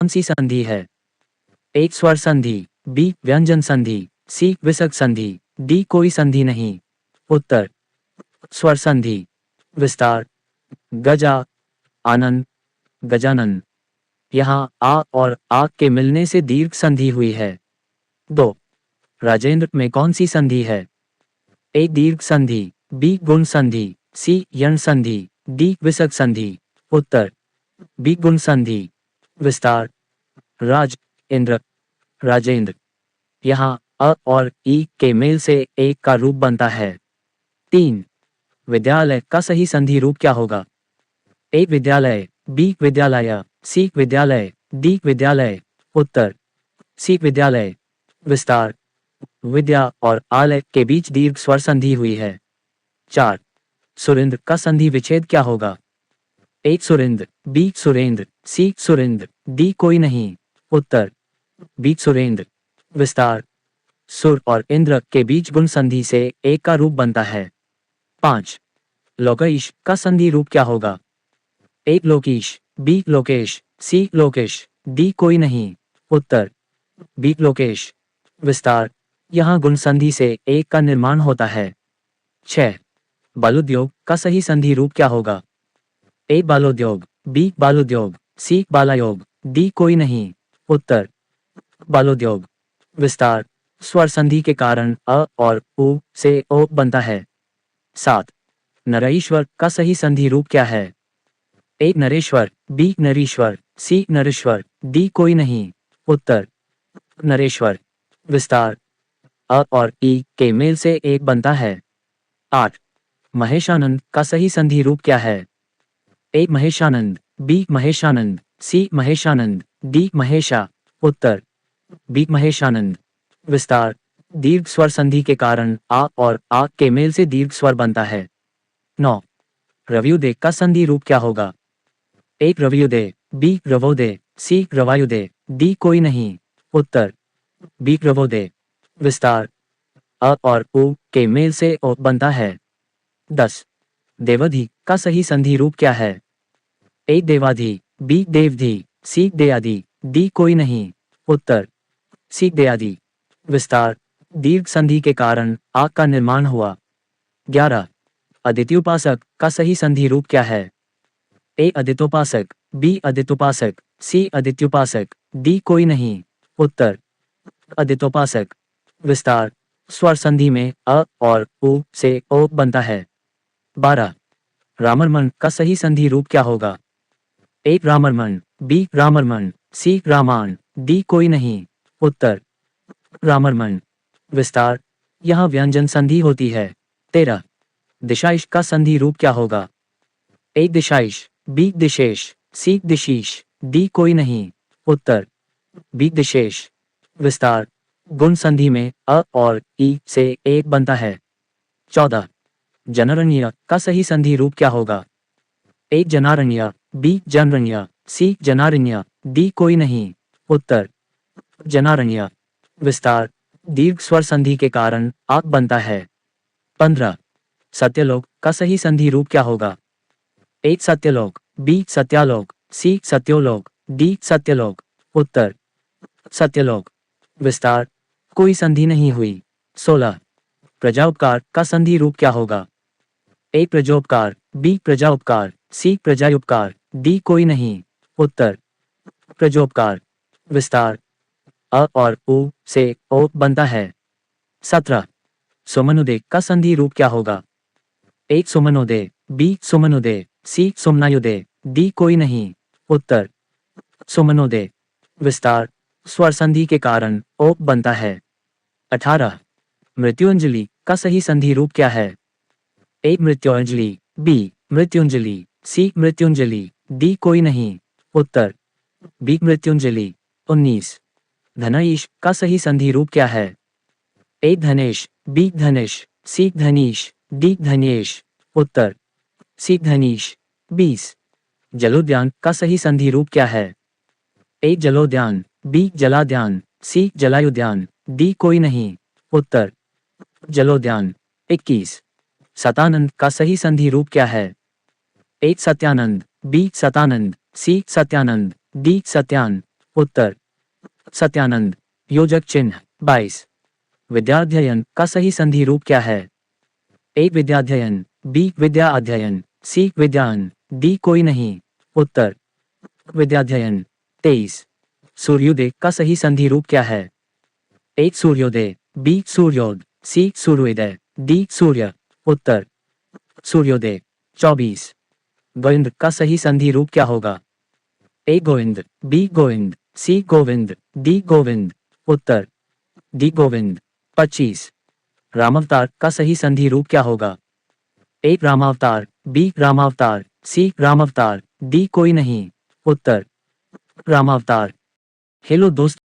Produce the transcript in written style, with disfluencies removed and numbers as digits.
कौन सी संधि है? ए स्वर संधि, बी व्यंजन संधि, सी विसर्ग संधि, डी कोई संधि नहीं। उत्तर स्वर संधि। विस्तार गजा, आनंद, गजानन। यहाँ आ और आ के मिलने से दीर्घ संधि हुई है। 2. राजेंद्र में कौन सी संधि है? ए दीर्घ संधि, बी गुण संधि, सी यण संधि, डी विसर्ग संधि। उत्तर बी गुण संधि। विस्तार राज, इंद्र, राजेंद्र। यहाँ अ और ई के मेल से एक का रूप बनता है। 3. विद्यालय का सही संधि रूप क्या होगा? ए विद्यालय, बी विद्यालय, सी विद्यालय, डी विद्यालय। उत्तर सी विद्यालय। विस्तार विद्या और आलय के बीच दीर्घ स्वर संधि हुई है। 4. सुरेंद्र का संधि विच्छेद क्या होगा? ए सुरेंद्र, बी सुरेंद्र, सी सुरेंद्र, डी कोई नहीं। उत्तर बी सुरेंद्र। विस्तार सुर और इंद्र के बीच गुण संधि से एक का रूप बनता है। 5. लोकेश का संधि रूप क्या होगा? ए लोकेश, बी लोकेश, सी लोकेश, डी कोई नहीं। उत्तर बी लोकेश। विस्तार यहाँ गुण संधि से एक का निर्माण होता है। 6. बालोद्योग का सही संधि रूप क्या होगा? ए बालोद्योग, बी बालोद्योग, सी बालायोग, डी कोई नहीं। उत्तर बालोद्योग। विस्तार स्वर संधि के कारण अ और उ से ओ बनता है। 7. नरेश्वर का सही संधि रूप क्या है? ए नरेश्वर, बी नरेश्वर, सी नरेश्वर, डी कोई नहीं। उत्तर नरेश्वर। विस्तार अ और ई के मेल से एक बनता है। 8. महेशानंद का सही संधि रूप क्या है? ए महेशानंद, बी महेशानंद, सी महेशानंद, डी महेशा। उत्तर बी महेशानंद। विस्तार दीर्घ स्वर संधि के कारण आ और आ के मेल से दीर्घ स्वर बनता है। 9. रव्युदय का संधि रूप क्या होगा? ए रव्युदय, बी रवोदय, सी रवायुदय, डी कोई नहीं। उत्तर बी रवोदय। विस्तार अ और उ के मेल से ओ बनता है। 10. देवधि का सही संधि रूप क्या है? ए देवाधि, बी देवधि, सी दयादि, डी कोई नहीं। उत्तर सी दयादि। विस्तार दीर्घ संधि के कारण आ का निर्माण हुआ। 11. अदित्योपासक का सही संधि रूप क्या है? ए अदित्योपासक, बी अदित्योपासक, सी अदित्योपासक, डी कोई नहीं। उत्तर अदित्योपासक। विस्तार स्वर संधि में अ और उ से ओ बनता है। 12. रामरमण का सही संधि रूप क्या होगा? ए रामरमण, बी रामरमण, सी रामान, डी कोई नहीं। उत्तर रामरमण। विस्तार यहाँ व्यंजन संधि होती है। 13. दिशाइश का संधि रूप क्या होगा? ए दिशाइश, बी दिशेश, सी दिशीश, डी कोई नहीं। उत्तर बी दिशेश। विस्तार गुण संधि में अ और ई से एक बनता है। 14. जनरण्य का सही संधि रूप क्या होगा? ए जनारण्य, बी जनरण्य, सी जनारण्य, डी कोई नहीं। उत्तर जनारण्य। विस्तार दीर्घ स्वर संधि के कारण आक बनता है। 15. सत्यलोक का सही संधि रूप क्या होगा? ए सत्यलोक, बी सत्यालोक, सी सत्योलोक, डी सत्यलोक। उत्तर सत्यलोक। विस्तार कोई संधि नहीं हुई। 16. प्रजाउपकार का संधि रूप क्या होगा? ए प्रजोपकार, बी प्रजाउपकार, सी प्रजायुपकार, डी कोई नहीं। उत्तर प्रजोपकार। विस्तार अ और उ से ओ बनता है। 17. सुमनोदय का संधि रूप क्या होगा? ए सुमनोदय, बी सुमनोदय, सी सुमनायुदय, डी कोई नहीं। उत्तर सुमनोदय। विस्तार स्वर संधि के कारण ओ बनता है। 18. मृत्युंजलि का सही संधि रूप क्या है? ए मृत्युंजलि, बी मृत्युंजलि, सी मृत्युंजलि, डी कोई नहीं। उत्तर बी मृत्युंजलि। 19. धनईश का सही संधि रूप क्या है? ए धनेश, बी धनेश, सी धनीश, डी धनेश। उत्तर सी धनीश। 20. जलोद्यान का सही संधि रूप क्या है? ए जलोद्यान, बी जलाद्यान, सी जलायुद्यान, डी कोई नहीं। उत्तर जलोद्यान। 21. सतानंद का सही संधि रूप क्या है? ए सत्यानंद, बी सतानंद, सी सत्यानंद, डी सत्यान। उत्तर सत्यानंद। योजक चिन्ह 22। विद्याध्ययन का सही संधि रूप क्या है? ए विद्याध्ययन, बी विद्या अध्ययन, सी विद्यान, डी कोई नहीं। उत्तर विद्याध्ययन। 23। सूर्योदय का सही संधि रूप क्या है? ए सूर्योदय, बी सूर्योद, सी सूर्योदय, डी सूर्य। उत्तर सूर्योदय। 24। गोविंद का सही संधि रूप क्या होगा? ए गोविंद, बी गोविंद, सी गोविंद, डी गोविंद। उत्तर डी गोविंद। 25। रामावतार का सही संधि रूप क्या होगा? ए रामावतार, बी रामावतार, सी रामावतार, डी कोई नहीं। उत्तर रामावतार। हेलो दोस्तों।